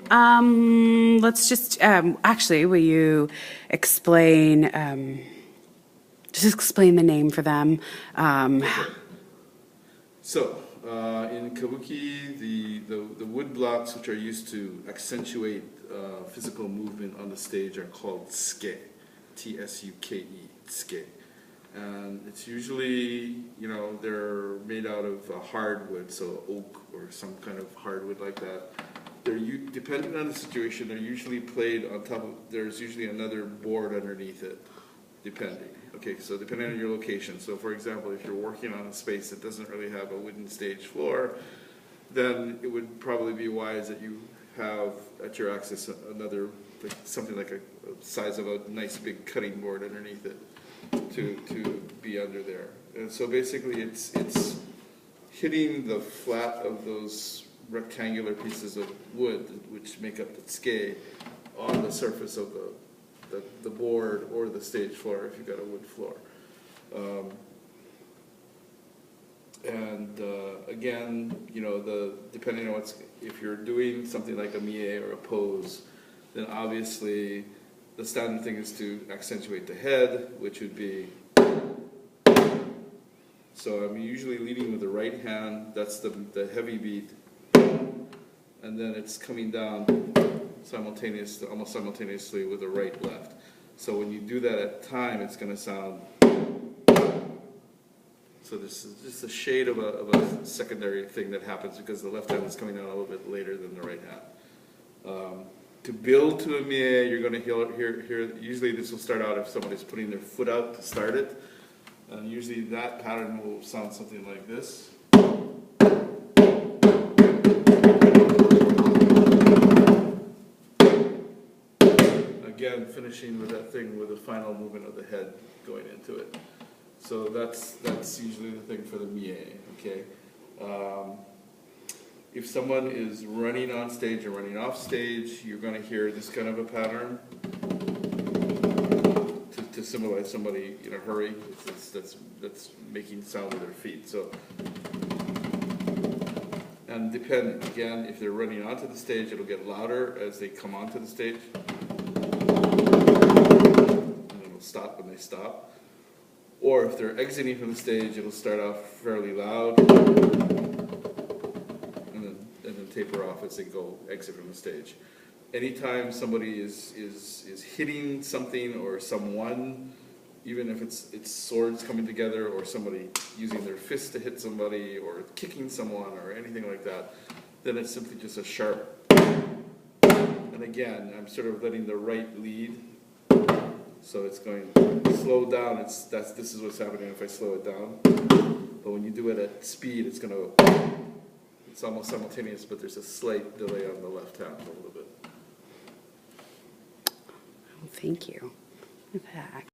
Let's just, actually, will you explain, just explain the name for them? So, in kabuki, the wood blocks which are used to accentuate physical movement on the stage are called tsuke, T-S-U-K-E, tsuke. And it's usually, they're made out of hardwood, so oak or some kind of hardwood like that. Depending on the situation, they're usually played on top of, there's usually another board underneath it, depending. Okay, so depending on your location. So for example, if you're working on a space that doesn't really have a wooden stage floor, then it would probably be wise that you have at your access another, something like a size of a nice big cutting board underneath it to be under there. And so basically it's hitting the flat of those rectangular pieces of wood which make up the tsuke on the surface of the board or the stage floor if you've got a wood floor. Again, depending on if you're doing something like a mie or a pose, then obviously the standard thing is to accentuate the head, which would be, so I'm usually leading with the right hand, that's the heavy beat, and then it's coming down almost simultaneously with the right left. So when you do that at time, it's going to sound, so this is just a shade of a secondary thing that happens because the left hand is coming out a little bit later than the right hand. To build to a mie, you're going to hear, usually this will start out if somebody's putting their foot out to start it. Usually that pattern will sound something like this. Again, finishing with that thing with the final movement of the head going into it. So that's usually the thing for the mie, okay? If someone is running on stage or running off stage, you're going to hear this kind of a pattern to symbolize somebody in a hurry that's making sound with their feet. So, and depending, again, if they're running onto the stage, it'll get louder as they come onto the stage. And it'll stop when they stop. Or if they're exiting from the stage, it'll start off fairly loud and then taper off as they exit from the stage. Anytime somebody is hitting something or someone, even if it's swords coming together or somebody using their fist to hit somebody or kicking someone or anything like that, then it's simply just a sharp. And again, I'm sort of letting the right lead. So it's going slow down. This is what's happening if I slow it down. But when you do it at speed, it's almost simultaneous, but there's a slight delay on the left hand a little bit. Thank you for that.